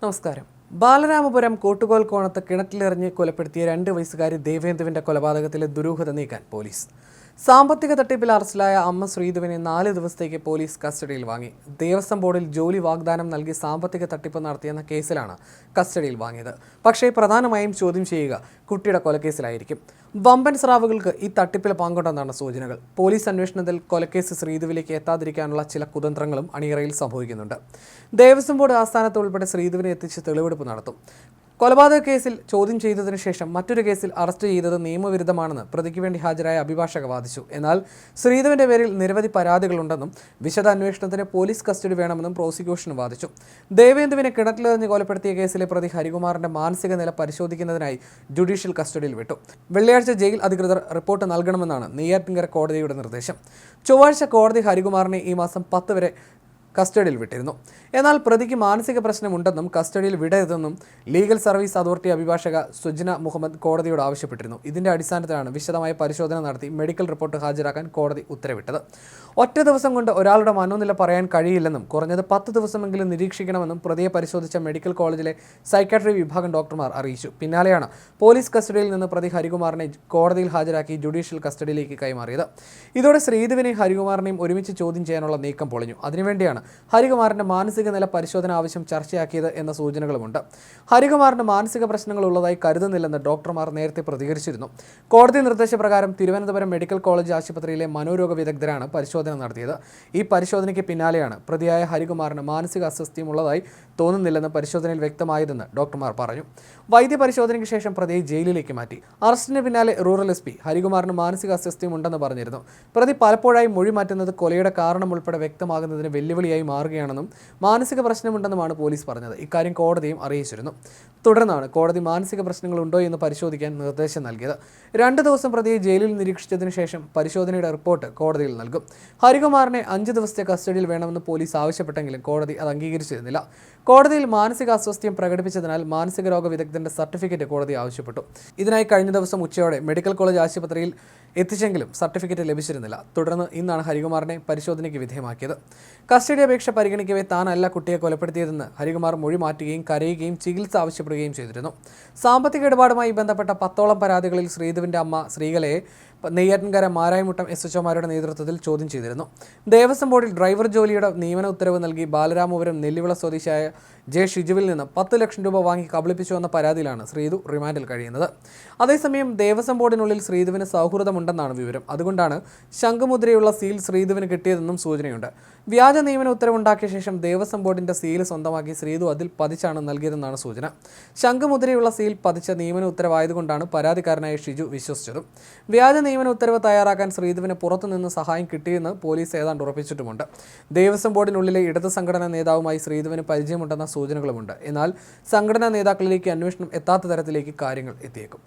നമസ്കാരം. ബാലരാമപുരം കോട്ടുകോൽ കോണത്ത് കിണറ്റിലെറിഞ്ഞ് കൊലപ്പെടുത്തിയ 2 വയസ്സുകാരി ദേവേന്ദുവിന്റെ കൊലപാതകത്തിലെ ദുരൂഹത നീക്കാൻ പോലീസ്. സാമ്പത്തിക തട്ടിപ്പിൽ അറസ്റ്റിലായ അമ്മ ശ്രീധുവിനെ 4 ദിവസത്തേക്ക് പോലീസ് കസ്റ്റഡിയിൽ വാങ്ങി. ദേവസ്വം ബോർഡിൽ ജോലി വാഗ്ദാനം നൽകി സാമ്പത്തിക തട്ടിപ്പ് നടത്തിയെന്ന കേസിലാണ് കസ്റ്റഡിയിൽ വാങ്ങിയത്. പക്ഷേ പ്രധാനമായും ചോദ്യം ചെയ്യുക കുട്ടിയുടെ കൊലക്കേസിലായിരിക്കും. വമ്പൻ സ്രാവുകൾക്ക് ഈ തട്ടിപ്പിൽ പങ്കുണ്ടെന്നാണ് സൂചനകൾ. പോലീസ് അന്വേഷണത്തിൽ കൊലക്കേസ് ശ്രീധുവിലേക്ക് എത്താതിരിക്കാനുള്ള ചില കുതന്ത്രങ്ങളും അണിയറയിൽ സംഭവിക്കുന്നുണ്ട്. ദേവസ്വം ബോർഡ് ആസ്ഥാനത്ത് ഉൾപ്പെടെ ശ്രീധുവിനെ എത്തിച്ച് തെളിവെടുപ്പ് നടത്തും. കൊലപാതക കേസിൽ ചോദ്യം ചെയ്തതിനു ശേഷം മറ്റൊരു കേസിൽ അറസ്റ്റ് ചെയ്തത് നിയമവിരുദ്ധമാണെന്ന് പ്രതിക്ക് വേണ്ടി ഹാജരായ അഭിഭാഷക വാദിച്ചു. എന്നാൽ ശ്രീധുവിന്റെ പേരിൽ നിരവധി പരാതികളുണ്ടെന്നും വിശദ അന്വേഷണത്തിന് പോലീസ് കസ്റ്റഡി വേണമെന്നും പ്രോസിക്യൂഷൻ വാദിച്ചു. ദേവേന്ദുവിനെ കിണറ്റിലെറിഞ്ഞ് കൊലപ്പെടുത്തിയ കേസിലെ പ്രതി ഹരികുമാറിന്റെ മാനസിക നില പരിശോധിക്കുന്നതിനായി ജുഡീഷ്യൽ കസ്റ്റഡിയിൽ വിട്ടു. വെള്ളിയാഴ്ച ജയിൽ അധികൃതർ റിപ്പോർട്ട് നൽകണമെന്നാണ് നെയ്യാറ്റിൻകര കോടതിയുടെ നിർദ്ദേശം. ചൊവ്വാഴ്ച കോടതി ഹരികുമാറിനെ ഈ മാസം 10 വരെ കസ്റ്റഡിയിൽ വിട്ടിരുന്നു. എന്നാൽ പ്രതിക്ക് മാനസിക പ്രശ്നമുണ്ടെന്നും കസ്റ്റഡിയിൽ വിടരുതെന്നും ലീഗൽ സർവീസ് അതോറിറ്റി അഭിഭാഷക സുജ്ന മുഹമ്മദ് കോടതിയോട് ആവശ്യപ്പെട്ടിരുന്നു. ഇതിന്റെ അടിസ്ഥാനത്തിലാണ് വിശദമായ പരിശോധന നടത്തി മെഡിക്കൽ റിപ്പോർട്ട് ഹാജരാക്കാൻ കോടതി ഉത്തരവിട്ടത്. ഒറ്റ ദിവസം കൊണ്ട് ഒരാളുടെ മനോനില പറയാൻ കഴിയില്ലെന്നും കുറഞ്ഞത് 10 ദിവസമെങ്കിലും നിരീക്ഷിക്കണമെന്നും പ്രതിയെ പരിശോധിച്ച മെഡിക്കൽ കോളേജിലെ സൈക്കാട്രി വിഭാഗം ഡോക്ടർമാർ അറിയിച്ചു. പിന്നാലെയാണ് പോലീസ് കസ്റ്റഡിയിൽ നിന്ന് പ്രതി ഹരികുമാറിനെ കോടതിയിൽ ഹാജരാക്കി ജുഡീഷ്യൽ കസ്റ്റഡിയിലേക്ക് കൈമാറിയത്. ഇതോടെ ശ്രീധുവിനെയും ഹരികുമാറിനെയും ഒരുമിച്ച് ചോദ്യം ചെയ്യാനുള്ള നീക്കം പൊളിഞ്ഞു. അതിനുവേണ്ടിയാണ് ഹരികുമാറിന്റെ മാനസിക നില പരിശോധന ആവശ്യം ചർച്ചയാക്കിയത് എന്ന സൂചനകളുമുണ്ട്. ഹരികുമാറിന് മാനസിക പ്രശ്നങ്ങൾ ഉള്ളതായി കരുതുന്നില്ലെന്ന് ഡോക്ടർമാർ നേരത്തെ പ്രതികരിച്ചിരുന്നു. കോടതി നിർദ്ദേശപ്രകാരം തിരുവനന്തപുരം മെഡിക്കൽ കോളേജ് ആശുപത്രിയിലെ മനോരോഗ വിദഗ്ധരാണ് പരിശോധന നടത്തിയത്. ഈ പരിശോധനയ്ക്ക് പിന്നാലെയാണ് പ്രതിയായ ഹരികുമാറിന് മാനസിക അസ്വസ്ഥയും ഉള്ളതായി തോന്നുന്നില്ലെന്ന് പരിശോധനയിൽ വ്യക്തമായതെന്ന് ഡോക്ടർമാർ പറഞ്ഞു. വൈദ്യപരിശോധനയ്ക്ക് ശേഷം പ്രതിയെ ജയിലിലേക്ക് മാറ്റി. അറസ്റ്റിന് പിന്നാലെ റൂറൽ എസ് പി ഹരികുമാറിന് മാനസിക അസ്വസ്ഥയും ഉണ്ടെന്ന് പറഞ്ഞിരുന്നു. പ്രതി പലപ്പോഴായി മൊഴി മാറ്റുന്നത് കൊലയുടെ കാരണം ഉൾപ്പെടെ വ്യക്തമാകുന്നതിന് വെല്ലുവിളിയായി മാറുകയാണെന്നും മാനസിക പ്രശ്നമുണ്ടെന്നുമാണ് പോലീസ് പറഞ്ഞത്. ഇക്കാര്യം കോടതിയും അറിയിച്ചിരുന്നു. തുടർന്നാണ് കോടതി മാനസിക പ്രശ്നങ്ങളുണ്ടോ എന്ന് പരിശോധിക്കാൻ നിർദ്ദേശം നൽകിയത്. 2 ദിവസം പ്രതിയെ ജയിലിൽ നിരീക്ഷിച്ചതിനു ശേഷം പരിശോധനയുടെ റിപ്പോർട്ട് കോടതിയിൽ നൽകും. ഹരികുമാറിനെ 5 ദിവസത്തെ കസ്റ്റഡിയിൽ വേണമെന്ന് പോലീസ് ആവശ്യപ്പെട്ടെങ്കിലും കോടതി അത് അംഗീകരിച്ചിരുന്നില്ല. കോടതിയിൽ മാനസിക അസ്വസ്ഥ്യം പ്രകടിപ്പിച്ചതിനാൽ മാനസിക രോഗ വിദഗ്ധന്റെ സർട്ടിഫിക്കറ്റ് കോടതി ആവശ്യപ്പെട്ടു. ഇതിനായി കഴിഞ്ഞ ദിവസം ഉച്ചയോടെ മെഡിക്കൽ കോളേജ് ആശുപത്രിയിൽ എത്തിച്ചെങ്കിലും സർട്ടിഫിക്കറ്റ് ലഭിച്ചിരുന്നില്ല. തുടർന്ന് ഇന്നാണ് ഹരികുമാറിനെ പരിശോധനയ്ക്ക് വിധേയമാക്കിയത്. കസ്റ്റഡി അപേക്ഷ പരിഗണിക്കവേ താനല്ല കുട്ടിയെ കൊലപ്പെടുത്തിയതെന്ന് ഹരികുമാർ മൊഴി മാറ്റുകയും കരയുകയും ചികിത്സ ആവശ്യപ്പെടുകയും ചെയ്തിരുന്നു. സാമ്പത്തിക ഇടപാടുമായി ബന്ധപ്പെട്ട 10ഓളം പരാതികളിൽ ശ്രീധുവിന്റെ അമ്മ ശ്രീകലയെ നെയ്യാറ്റിൻകര മാരായമുട്ടം SHOമാരുടെ നേതൃത്വത്തിൽ ചോദ്യം ചെയ്തിരുന്നു. ദേവസ്വം ബോർഡിൽ ഡ്രൈവർ ജോലിയുടെ നിയമന ഉത്തരവ് നൽകി ബാലരാമപുരം നെല്ലിവിള സ്വദേശിയായ ജെ ഷിജുവിൽ നിന്ന് 10 ലക്ഷം രൂപ വാങ്ങി കബളിപ്പിച്ചു എന്ന പരാതിയിലാണ് ശ്രീധു റിമാൻഡിൽ കഴിയുന്നത്. അതേസമയം ദേവസ്വം ബോർഡിനുള്ളിൽ ശ്രീധുവിന് സൗഹൃദമുണ്ടെന്നാണ് വിവരം. അതുകൊണ്ടാണ് ശംഖുമുദ്രയുള്ള സീൽ ശ്രീധുവിന് കിട്ടിയതെന്നും സൂചനയുണ്ട്. വ്യാജ നിയമന ഉത്തരവുണ്ടാക്കിയ ശേഷം ദേവസ്വം ബോർഡിന്റെ സീൽ സ്വന്തമാക്കി ശ്രീധു അതിൽ പതിച്ചാണ് നൽകിയതെന്നാണ് സൂചന. ശംഖുമുദ്രയുള്ള സീൽ പതിച്ച നിയമന ഉത്തരവായതുകൊണ്ടാണ് പരാതിക്കാരനായ ഷിജു വിശ്വസിച്ചതും. വ്യാജ നിയമന ഉത്തരവ് തയ്യാറാക്കാൻ ശ്രീധുവിന് പുറത്തുനിന്ന് സഹായം കിട്ടിയെന്ന് പോലീസ് ഏതാണ്ട് ഉറപ്പിച്ചിട്ടുമുണ്ട്. ദേവസ്വം ബോർഡിനുള്ളിലെ ഇടത് സംഘടനാ നേതാവുമായി ശ്രീധുവിന് പരിചയമുണ്ടെന്ന സൂചനകളുമുണ്ട്. എന്നാൽ സംഘടനാ നേതാക്കളിലേക്ക് അന്വേഷണം എത്താത്ത തരത്തിലേക്ക് കാര്യങ്ങൾ എത്തിയേക്കും.